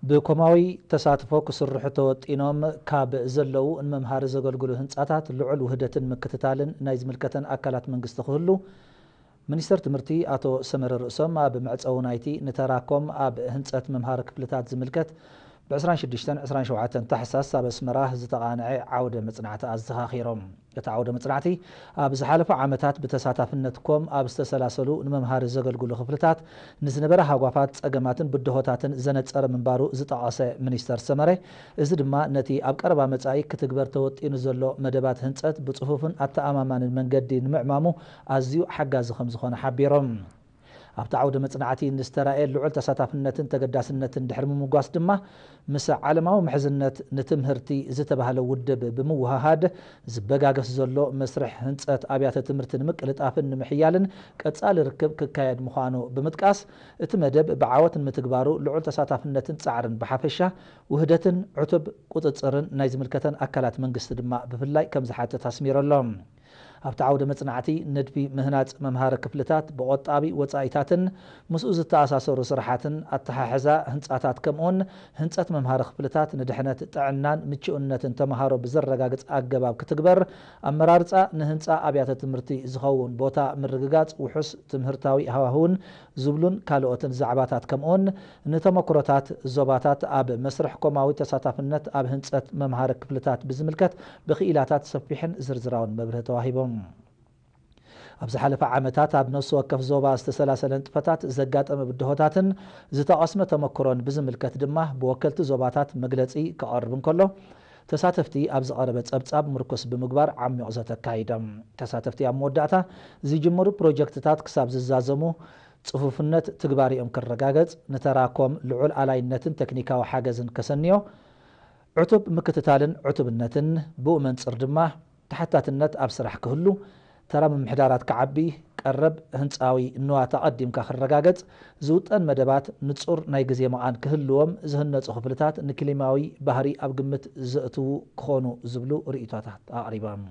بكماوي تساتفو كسرحو توطينوم كاب زلو الممهار زغلغلو هنصاتات لعل وهدتن مكتتالن نايز ملكتن اكلات منغست خلو منستر تمرتي اتو سمر رؤسوم اب معصو نايتي نتراكم اب هنصات ممهار كفلتات زملكت ب26 27 تحساس اب اسمراه زتقانع عوده مصنعته ازخاخيروم يتعوده مصنعتي اب زحالف عامتات بتساتفنتكم اب استسلاسلو نممهار زغلغلو خفلتات نزنبره هاغوافات صقماتن بدهوتاتن زنصر منبارو زطقاسه منستر سمره እዚ ድማ ነቲ ኣብ ቀረባ መጻኢ ክትግበር ተወጢኑ ዘሎ መደባት ህንጸት ብጽፉፍን ኣተኣማማንን መንገዲ ንምዕማሙ ኣዝዩ ሓጋዚ ከም ዝኾነ ሓቢሮም ኣብ ተዓውደ መጽናዕቲ ንስተራኤ ልዑል ተሳታፍነትን ተገዳስነትን ድሕሪ ምምጓስ ድማ ምስ ዓለማዊ ምሕዝነት ንትምህርቲ ዝተባሃለ ውድብ ብምውሃሃድ ዝበጋገስ ዘሎ መስርሕ ህንጸት ኣብያተ ትምህርቲ ንምቅልጣፍን ንምሕያልን ቀጻሊ ርክብ ክካየድ ምዃኑ ብምጥቃስ እቲ መደብ ብዓወትን ምትግባሩ ልዑል ተሳታፍነትን ጻዕርን ብሓፈሻ ውህደትን ዕቱብ ቁጥጽርን ናይ ዝምልከተን ኣካላት መንግስቲ ድማ ብፍላይ ከም ዝሓትት ኣስሚሮሎም ኣብ ተዓውደ መጽናዕቲ ንድፊ ምህናጽ መምሃረ ክፍልታት ብቆጣቢ ወጻኢታትን ምስኡ ዝተኣሳሰሩ ስራሓትን ኣተሓሕዛ ህንጻታት ከምኡን ህንጸት መምሃረ ክፍልታት ንድሕነት ጥዕናን ምቹእነትን ተመሃሮ ብዘረጋግጽ ኣገባብ ክትግበር ኣመራርጻ ንህንጻ ኣብያተ ትምህርቲ ዝኸውን ቦታ ምርግጋጽ ውሑስ ትምህርታዊ ሃዋህውን ዝብሉን ካልኦትን ዛዕባታት ከምኡን ንተመክሮታት ዞባታት ኣብ መስርሕ ኮማዊ ተሳታፍነት ኣብ ህንጸት መምሃረ ክፍልታት ብዝምልከት ብኽኢላታት ሰፊሕን ዝርዝራውን መብርህ ተዋሂቦም ኣብዚ ሓለፈ ዓመታት ኣብ ነፍሲ ወከፍ ዞባ ዝተሰላሰለ ንጥፈታት ዘጋጠመ ብድሆታትን ዝተቐስመ ተመክሮን ብዝምልከት ድማ ብወከልቲ ዞባታት መግለጺ ከቐርብ እንከሎ ተሳተፍቲ ኣብ ዝቐረበ ጸብጻብ ምርኮስ ብምግባር ዓሚቕ ዘተካይዶም ተሳተፍቲ ኣብ መወዳእታ ዝጅመሩ ፕሮጀክትታት ክሳብ ዝዛዘሙ ጽፉፍነት ትግባሪኦም ክረጋገጽ ንተራኮም ልዑል ኣላይነትን ቴክኒካዊ ሓገዝን ከሰንዮ ዕቱብ ምክትታልን ዕቱብነትን ብኡ መንጽር ድማ ተሓታትነት ኣብ ስራሕ ክህሉ ተራ ምምሕዳራት ከዓቢ ቀረብ ህንፃዊ ንዋታ ቀዲምካ ክረጋገጽ ዝውጠን መደባት ንጹር ናይ ግዜ መቓን ክህልዎም ዝህነጹ ክፍልታት ንክሊማዊ ባህሪ ኣብ ግምት ዘእትዉ ክኾኑ ዝብሉ ርእይቶታት ኣቕሪቦም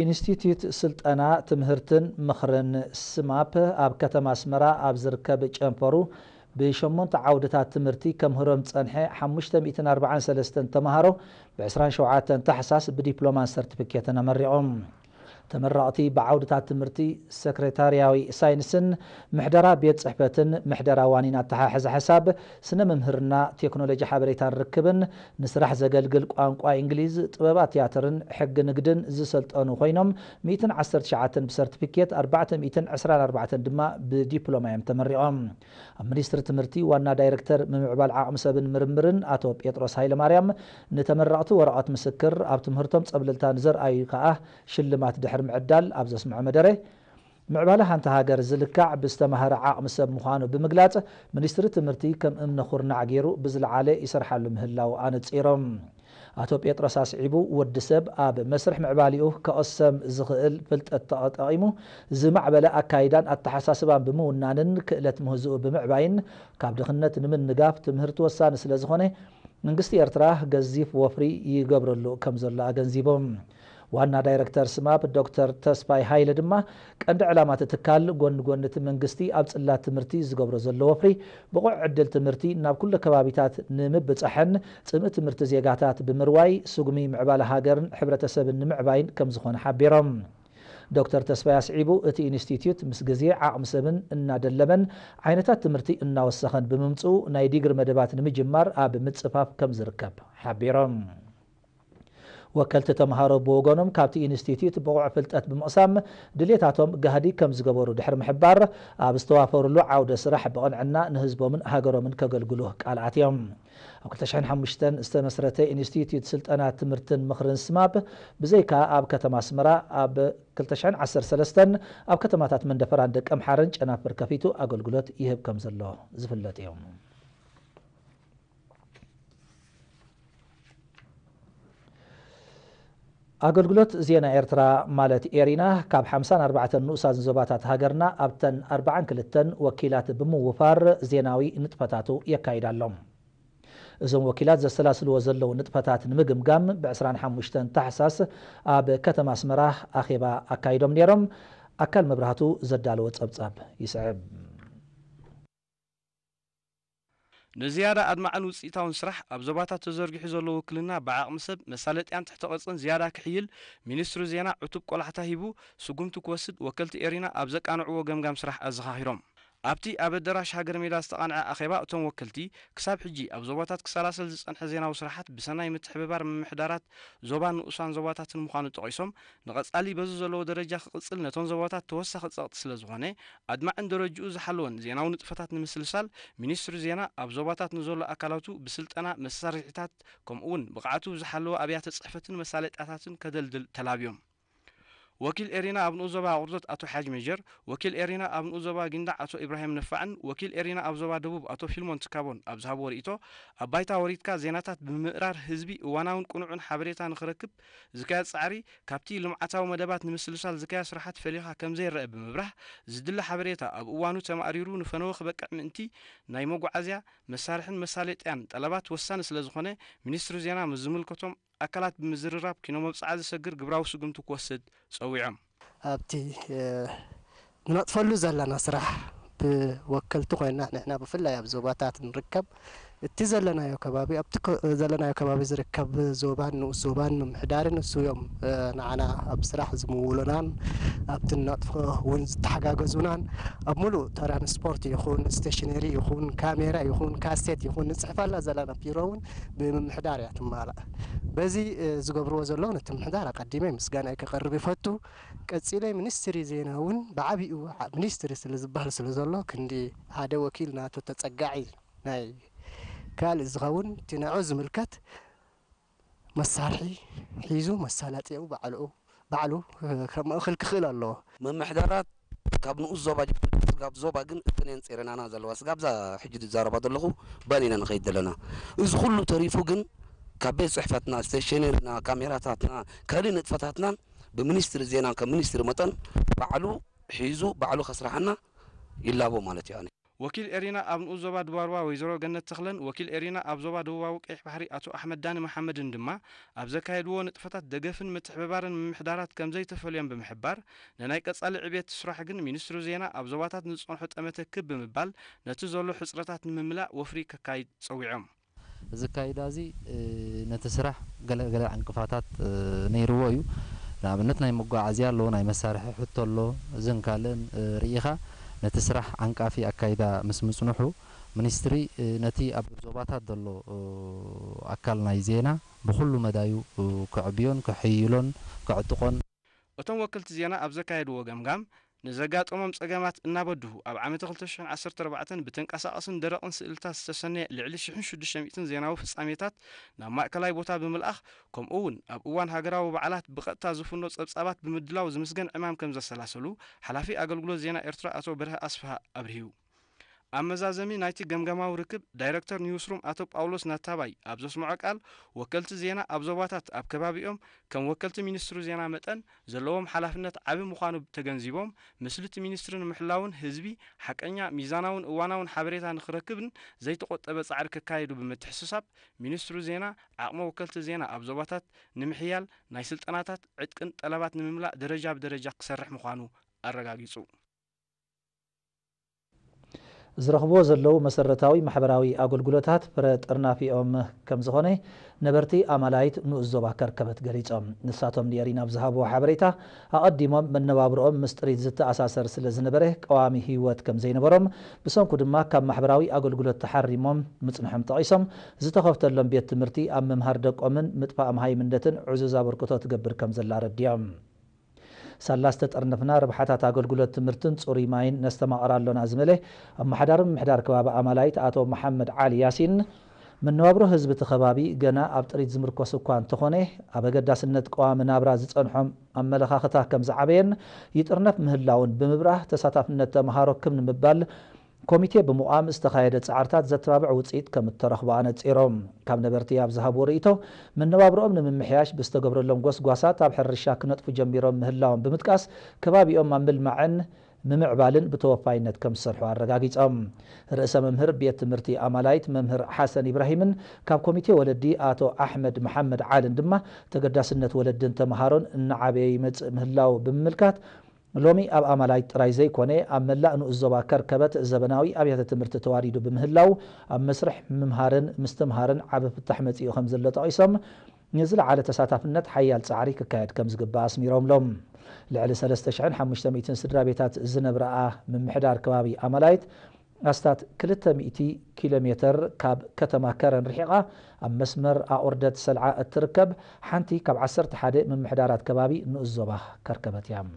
ኢንስቲትዩት ስልጠና ትምህርትን ምኽርን ስማፕ ኣብ ከተማ ኣስመራ ኣብ ዝርከብ ጨንፈሩ ብ8 ዓውድታት ትምህርቲ ከምህሮም ጸንሐ 543 ተማሃሮ ብ27 ታሕሳስ ብዲፕሎማን ሰርቲፊኬትን ኣመሪቖም ተመራቕቲ ብዓውድታት ትምህርቲ ሰክሬታርያዊ ሳይንስን ምሕደራ ቤት ጽሕፈትን ምሕደራ ዋኒን ኣተሓሕዛ ሓሳብ ስነ መምህርና ቴክኖሎጂ ሓበሬታን ርክብን ንስራሕ ዘገልግል ቋንቋ እንግሊዝ ጥበባት ቲያትርን ሕጊ ንግድን ዝሰልጠኑ ኮይኖም 119 ብሰርቲፊኬት 424 ድማ ብዲፕሎማ እዮም ተመሪቖም ኣብ ሚኒስትሪ ትምህርቲ ዋና ዳይሬክተር ምምዕባል ዓቕሚ ሰብን ምርምርን ኣቶ ጴጥሮስ ሃይለማርያም ንተመራቕቲ ወረቐት ምስክር ኣብ ትምህርቶም ጸብልልታን ዘርኣዩ ከዓ ሽልማት ድሕሪ ምዕዳል ኣብ ዘስምዖ መደረ ምዕባለ ሓንቲ ሃገር ዝልካዕ ብዝተማሃረ ዓቕሚ ሰብ ምዃኑ ብምግላጽ ሚኒስትሪ ትምህርቲ ከም እምነ ኩርናዕ ገይሩ ብዝለዓለ ይሰርሓሉ ምህላው ኣነጺሮም ኣቶ ጴጥሮስ ኣስዒቡ ወዲ ሰብ ኣብ መስርሕ ምዕባሊኡ ከቐሰም ዝኽእል ፍልጠት ተጠቒሙ ዝማዕበለ ኣካይዳን ኣተሓሳስባን ብምውናንን ክእለት ምህዝኡ ብምዕባይን ካብ ድኽነት ንምንጋፍ ትምህርቲ ወሳኒ ስለ ዝኾነ መንግስቲ ኤርትራ ገዚፍ ወፍሪ ይገብረሉ ከም ዘሎ ኣገንዚቦም ዋና ዳይሬክተር ስማፕ ዶክተር ተስፋይ ሃይለ ድማ ቀንዲ ዕላማት ትካል ጎን ጎንቲ መንግስቲ ኣብ ጽላት ትምህርቲ ዝገብሮ ዘሎ ወፍሪ ብቑዕ ዕድል ትምህርቲ ናብ ኩሉ ከባቢታት ንምብጻሕን ጽምኢ ትምህርቲ ዜጋታት ብምርዋይ ስጉሚ ምዕባለ ሃገርን ሕብረተሰብን ንምዕባይን ከም ዝኾነ ሓቢሮም ዶክተር ተስፋይ ኣስዒቡ እቲ ኢንስቲትዩት ምስ ግዜ ዓቕሚ ሰብን እናደለመን ዓይነታት ትምህርቲ እናወሰኸን ብምምጽኡ ናይ ዲግሪ መደባት ንምጅማር ኣብ ምጽፋፍ ከም ዝርከብ ሓቢሮም ወከልቲ ተምሃሮ ብወገኖም ካብቲ ኢንስቲትዩት ብቑዕ ፍልጠት ብምቕሳም ድሌታቶም ጋህዲ ከም ዝገበሩ ድሕሪ ምሕባር ኣብ ዝተዋፈሩሉ ዓውደ ስራሕ ብቕንዕና ንህዝቦምን ሃገሮምን ከገልግሉ ቃልኣት እዮም ኣብ 2005 ዝተመስረተ ኢንስቲትዩት ስልጠና ትምህርትን ምኽርን ስማፕ ብዘይካ ኣብ ከተማ ኣስመራ ኣብ 2013 ኣብ ከተማታት መንደፈራን ደቀ ምሓርን ጨናፍር ከፊቱ ኣገልግሎት ይህብ ከም ዘሎ ዝፍለጥ እዮም ኣገልግሎት ዜና ኤርትራ ማለት ኤሪና ካብ 54 ንኡሳት ዞባታት ሃገርና ኣብተን 42 ወኪላት ብምውፋር ዜናዊ ንጥፈታቱ የካይዳሎም እዞም ወኪላት ዘሰላስልዎ ዘለዉ ንጥፈታት ንምግምጋም ብ25 ታሕሳስ ኣብ ከተማ ኣስመራ ኣኼባ ኣካይዶም ነይሮም። ኣካል መብራህቱ ዘዳለወ ጸብጻብ ይስዕብ። ንዝያዳ ኣድማዕን ውፅኢታውን ስራሕ ኣብ ዞባታት ተዘርጊሑ ዘሎ ውክልና ብዓቕሚ ሰብ መሳለጥያን ትሕቲ ቅርጽን ዝያዳ ክሕይል ሚኒስትሩ ዜና ዕቱብ ቆላሕታ ሂቡ ስጉምቲ ክወስድ ወከልቲ ኤሪና ኣብ ዘቃንዕዎ ገምጋም ስራሕ ኣዘኻኺሮም። ኣብቲ ኣብ ኣዳራሽ ሃገር ሜዳ ዝተቃንዐ ኣኼባ እቶም ወከልቲ ክሳብ ሕጂ ኣብ ዞባታት ክሰላሰል ዝጸንሐ ዜናዊ ስራሓት ብሰናይ ምትሕብባር ምምሕዳራት ዞባን ንኡሳን ዞባታትን ምዃኑ ጠቒሶም ንቐጻሊ በዚ ዘለዎ ደረጃ ክቕጽል ነቶም ዞባታት ተወሳኺ ጸቕጢ ስለ ዝኾነ ኣድማዕን ደረጅኡ ዝሓለወን ዜናዊ ንጥፈታት ንምስልሳል ሚኒስትሪ ዜና ኣብ ዞባታት ንዘሎ ኣካላቱ ብስልጠና መሳርሒታት ከምኡውን ብቕዓቱ ዝሓለወ ኣብያተ ጽሕፈትን መሳለጥያታትን ከደልድል ተላብዮም። ወኪል ኤሪና ኣብ ንኡ ዞባ ቁርዞት አቶ ሓጅ መጀር፣ ወኪል ኤሪና ኣብ ንኡ ዞባ ጊንዳዕ አቶ ኢብራሂም ነፋዕን ወኪል ኤሪና ኣብ ዞባ ደቡብ አቶ ፊልሞን ትካቦን ኣብ ዝሃብዎ ርእይቶ ኣብ ባይታ ወሪትካ ዜናታት ብምእራር ህዝቢ እዋናውን ቁኑዕን ሓበሬታ ንኽረክብ ዝካየድ ጻዕሪ ካብቲ ልምዓታዊ መደባት ንምስልሳል ዝካየድ ስራሓት ፈሊኻ ከምዘይረአ ብምብራህ ዝድለ ሓበሬታ ኣብ እዋኑ ተማእሪሩ ንፈነወ ክበቅዕ ምእንቲ ናይ መጓዓዝያ መሳርሕን መሳለጥያን ጠለባት ወሳኒ ስለ ዝኾነ ሚኒስትሪ ዜና ምስ ዝምልከቶም ኣካላት ብምዝርራብ ኪኖ መብፅዓ ዝሰግር ግብራዊ ስጉምቲ ክወስድ ጸዊዖም። ኣብቲ ንነጥፈሉ ዘለና ስራሕ ብወከልቲ ኮይና ንሕና ብፍላይ ኣብ ዞባታት ንርከብ እቲ ዘለናዮ ከባቢ ኣብቲ ዘለናዮ ከባቢ ዝርከብ ዞባን ንኡስ ዞባን ምምሕዳርን እሱ እዮም ንዓና ኣብ ስራሕ ዝምውሉናን ኣብቲ ነጥፎ እውን ዝተሓጋገዙናን ኣብ ሙሉእ ትራንስፖርት ይኹን ስቴሽነሪ ይኹን ካሜራ ይኹን ካሴት ይኹን ንፅሕፋላ ዘለና ቢሮ እውን ብምምሕዳር እያ ትማላእ። በዚ ዝገብርዎ ዘለዉ ነቲ ምምሕዳር ኣቀዲመ ምስጋና ከቐርብ ይፈቱ። ቀፂለይ ሚኒስትሪ ዜና እውን ብዓብኡ ሚኒስትሪ ስለ ዝበሃል ስለ ዘሎ ክንዲ ሓደ ወኪል ናቶ ተጸጋዒ ናይ ካልእ ዝኸውን እቲ ንዕኡ ዝምልከት መሳርሒ ሒዙ መሳለጥዩ ባዕሉ ከምእኽል ክኽእል ኣለዎ። መምሕዳራት ካብ ንኡስ ዞባ ስጋብ ዞባ ግን እተን ጼረናና ዘለዋ ስጋብዛ ሕጂ ዝዛረባ ዘለኹ ባኒና ንኸይድ ዘለና እዚ ኩሉ ተሪፉ ግን ካብ ቤት ጽሕፈትና ስቴሽነሪና ካሜራታትና ካልእ ንጥፈታትና ብሚኒስትሪ ዜና ከም ሚኒስትሪ መጠን ባዕሉ ሒዙ ባዕሉ ከስራሕና ይላቦ ማለት እዩ። ወኪል ኤሪና ኣብ ንኡ ዞባ ድባርባ ወይዘሮ ገነት ተኽለን ወኪል ኤሪና ኣብ ዞባ ደቡባዊ ቀይሕ ባሕሪ አቶ ኣሕመድ ዳኒ መሐመድን ድማ ኣብ ዘካየድዎ ንጥፈታት ደገፍን ምትሕብባርን ምምሕዳራት ከምዘይተፈልዮም ብምሕባር ንናይ ቀጻሊ ዕብየት ስራሕ ግን ሚኒስትሪ ዜና ኣብ ዞባታት ንዝጸንሖ ጠመተ ክብ ብምባል ነቲ ዘሎ ሕፅረታት ንምምላእ ወፍሪ ከካይድ ጸዊዖም። እዚ ካይዳ እዚ ነቲ ስራሕ ገለገለ ዕንቅፋታት ነይርዎ እዩ። ንኣብነት ናይ መጓዓዝያ ኣሎ፣ ናይ መሳርሒ ሕቶ ኣሎ፣ እዘን ካልእን ርኢኻ ነቲ ስራሕ ዓንቃፊ ኣካይዳ ምስ ምጽንሑ ሚኒስትሪ ነቲ ኣብ ዞባታት ዘሎ ኣካል ናይ ዜና ብኩሉ መዳዩ ክዕብዮን ክሕይሎን ክዕጥቆን እቶም ወከልቲ ዜና ኣብ ዘካየድዎ ገምጋም ንዘጋጠሞም ጸገማት እናበድሁ ኣብ ዓመት 2014 ብተንቀሳቐስን ደረቕን ስእልታት ዝተሰነየ ልዕሊ 1600 ዜናዊ ፍጻሜታት ናብ ማእከላይ ቦታ ብምልኣኽ ከምኡውን ኣብ እዋን ሃገራዊ በዓላት ብቐጥታ ዝፍኖ ጸብጻባት ብምድላው ዝምስገን ዕማም ከም ዘሰላሰሉ ሓላፊ ኣገልግሎት ዜና ኤርትራ አቶ በርሀ ኣስፋሃ ኣብርሂቡ። ኣመዛዘሚ ናይቲ ገምገማዊ ርክብ ዳይሬክተር ኒውስሩም አቶ ጳውሎስ ናታባይ ኣብ ዘስምዖ ቃል ወከልቲ ዜና ኣብ ዞባታት ኣብ ከባቢኦም ከም ወከልቲ ሚኒስትሪ ዜና መጠን ዘለዎም ሓላፍነት ዓቢ ምዃኑ ተገንዚቦም ምስልቲ ሚኒስትሪ ንምሕላውን ህዝቢ ሓቀኛ ሚዛናውን እዋናውን ሓበሬታ ንኽረክብን ዘይተቆጠበ ጻዕሪ ክካየዱ ብምትሕስሳብ ሚኒስትሪ ዜና ዓቕሚ ወከልቲ ዜና ኣብ ዞባታት ንምሕያል ናይ ስልጠናታት ዕጥቅን ጠለባት ንምምላእ ደረጃ ብደረጃ ክሰርሕ ምዃኑ ኣረጋጊጹ። ዝረኽብዎ ዘለዉ መሰረታዊ ማሕበራዊ ኣገልግሎታት ፍረ ጥርናፊኦም ከም ዝኾነ ነበርቲ ኣማላይት ንኡስ ዞባ ከርከበት ገሊፆም። ንሳቶም ንኤሪና ብዝሃብዎ ሓበሬታ ኣቐዲሞም መነባብሮኦም ምስ ጥሪት ዝተኣሳሰር ስለ ዝነበረ ቀዋሚ ህይወት ከም ዘይነበሮም ብሰንኩ ድማ ካብ ማሕበራዊ ኣገልግሎት ተሓሪሞም ምጽንሖም ጠቒሶም ዝተኸፍተሎም ቤት ትምህርቲ ኣብ ምምሃር ደቆምን ምጥፋእ መሃይምነትን ዕዙዝ ኣበርክቶ ትገብር ከም ዘላ ረዲዮም። ሰላስተ ጠርነፍና ርብሓታት ኣገልግሎት ትምህርትን ጽሩይ ማይን ነስተማቕራሎና ዝመለ ኣመሓዳርን ምሕዳር ከባቢ ኣማላይት አቶ መሐመድ ዓሊ ያሲን መነባብሮ ህዝቢ እቲ ከባቢ ገና ኣብ ጥሪት ዝምርኮስ እኳ እንተኾነ ኣብ ኣገዳስነት ቀዋሚ ናብራ ዝጸንሖም ኣመለኻኽታ ከም ዝዓበየን ይጥርነፍ ምህላውን ብምብራህ ተሳታፍነት ተምሃሮ ክም ንምባል ኮሚቴ ብምቋም ዝተኻየደ ጻዕርታት ዘተባብዕ ውፅኢት ከም እተረኽቦ ኣነጺሮም። ካብ ነበርቲ ኣብ ዝሃብዎ ርእይቶ መነባብሮኦም ንምምሕያሽ ብዝተገብረሎም ጎስጓሳት ኣብ ሕርሻ ክነጥፉ ጀሚሮም ምህላዎም ብምጥቃስ ከባቢኦም ኣብ ምልማዕን ممعبالن بتوفاينت كم سرحوا الرقاقيتهم رئيس ممهر بيت تمرتي أمالايت ممهر حسن إبراهيمن كاب كوميتي ولدي آتو أحمد محمد عالن دمه تقداسنة ولدن تمهارون النعابي متس مهلاو بملكات لومي أب أمالايت رايزي كوني أملا أنو الزبا كركبت زبناوي أبيات تمرت تواريدو بمهلاو أم مسرح ممهارن مستمهارن عبف التحمت إيو خمز اللي تقيسم نزل على تساتفنت حيال تعاري كايد كمز قبا أسميروم لهم لعلى 3500 سدرا بيتات زنب رأى من محدار كبابي أمالايت أستات 300 كيلومتر كاب كتما كارن رحيقة أم مسمر أوردت سلعة التركب حانتي كاب 11 من محدارات كبابي نؤزوبة كركبت يام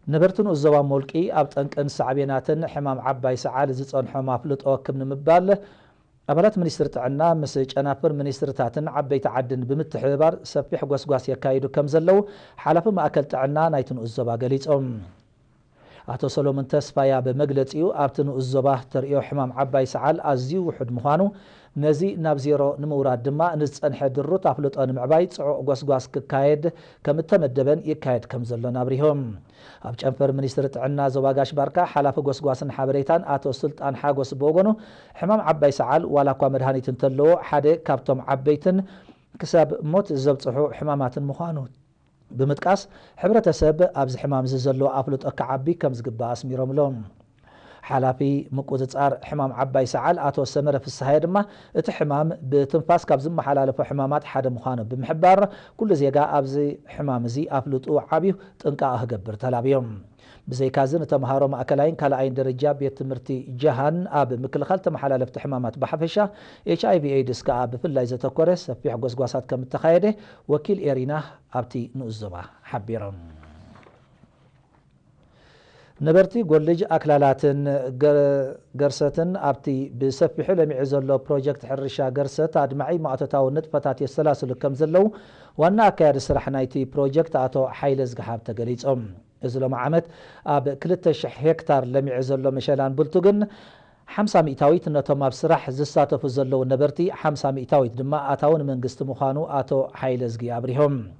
نبرتن الزوا مولكي أبتنك أن سعبيناتن حمام عباي سعال زيتون حمام فلطو كم نمبال أبلات منيستر تعنا مسج أنا فر منيستر تاتن عباي تعدن بمتحبار سفيح قوس يكايدو كم زلو حلف ما أكلت عنا نايتن الزوا قليت أتو سلومن تسفايا بمجلتيو أبتن الزوا تريو حمام عباي سعال أزيو وحد مخانو نزي نابزيرو نموراد دما نزن حدرو تافلط أن معباي صعو قوس كايد كم تمدبن يكايد كم زلو نابريهم أب جنفر منيستر تعنا زواجاش باركا حلاف قوسن حبريتان آتو سلطان حاقوس بوغنو حمام عباي سعال ولا كوا مدهاني تنتلو حادي كابتوم عبيتن كساب موت زبطحو حمامات مخانو بمتقاس حبرة سب أبز حمام زلو أفلط أكعبي كمز قبا أسميرهم لهم حلافي مقوزصار حمام عباي سعال آتو سمر في السهايد ما اتحمام بتنفاس كابزم حلالف حمامات حدا مخانو بمحبار كل زيقا أبزي حمام زي أفلطو عابيو تنقا أهقبر تلابيهم بزي كازن تمهارو مأكلاين كالاين درجة بيت تمرتي جهان آب مكل تمحلالف حمامات بحفشة HIV AIDS كآب في اللايزة تكورس في حقوس قواسات كم التخايده وكيل إيرينا أبتي نؤزبا حبيرون نبرتي قولج أكلالاتن قرستن أبتي بسفح لمعزلو بروجكت حرشا قرست أدمعي ما أتتاو نتفتات السلاسل كم زلو وانا كار سرحنايتي بروجكت أتو حيلز قحاب تقليز إزلو معامت أب 3 هكتار لمعزلو مشالان بلتوغن 500 نتوما بسرح زساتو فزلو نبرتي 500 دما أتاون من قست مخانو أتو حيلزقي أبريهم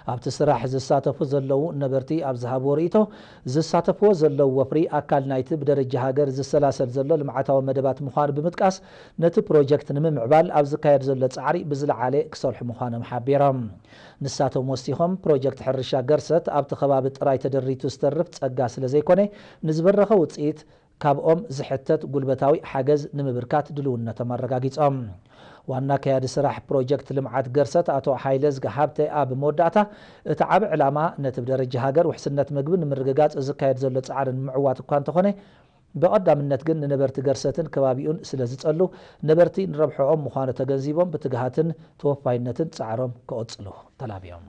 أبت سرح زساتو فزلو نبرتي أبزهاب وريتو زساتو فزلو وفري أكال نايت بدرجة هاجر زسلاسل زلو لمعتاو مدبات مخان بمتقاس نتو بروجكت نمم عبال أبز كاير زلو تعري بزل علي كسرح مخان محابيرهم نساتو موستيهم بروجكت حرشا قرست أبت خبابت راي تدريتو سترفت أقاس لزيكوني نزبرخو وتصيت كابኦም زحتت قلبتاوي حجز نمبركات دلونا تمرقاقيتهم وانا كياد سراح بروجكت لمعات قرست أتو حيلز قحابتي آب مودعتا اتعاب علامة نتب درجة هاجر وحسنت مقبن مرقاقات ازكايد زلت عارن معوات وكان تخوني بقدام النتقن نبرت قرستن كبابيون سلازت قلو نبرتي نربحوهم مخانة تقنزيبهم بتقهاتن توفاينتن تعارهم كوتسلو تلابيهم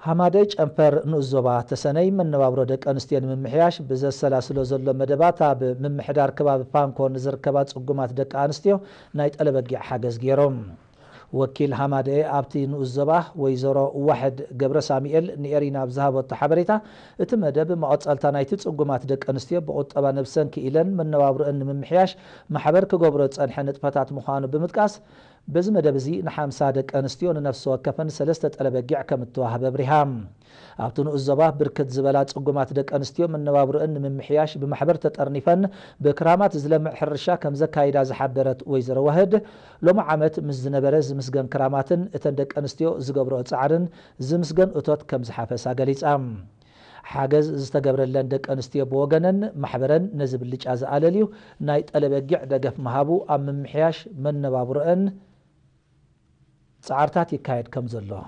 حمادج أنفر نوزوبا تسني من نوابرو دك أنستيان من محياش بزا سلاسلو زلو مدباتا من محدار كباب فانكو نزر كبات سقومات دك أنستيو نايت ألبقع حاجز جيروم وكيل حمادي أبتي نوزوبا ويزورو واحد قبر ساميل نيرينا بزهاب والتحبريتا اتمدب ما أتسألتا نايت سقومات دك أنستيو بقوت أبا نفسن كإلن من نوابرو أن من محياش محبر كقبرو تسأنحنت فتات مخانو بمتكاس بزم دبزي نحام صادق أنستيون نفسه كفن سلسلة ألبقع كمتوها بريهام أبتون الزباه بركت زبالات أقومات دك أنستيون من نوابر أن من محياش بمحبر تتأرنفن بكرامات زلم حرشا كم زكايدا زحبرت ويزر وهد لو معامت مزن برز مسجن كرامات اتندك أنستيو زقبرو اتسعرن زمسجن اتوت كم زحافة قليت حاجز استقبر لندك أنستيو بوغنن محبرن نزب اللي جاز آلاليو نايت ألبقع دقف مهابو أم من محياش من نوابر أن سعرتات يكايد كم زلو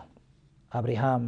أبريهام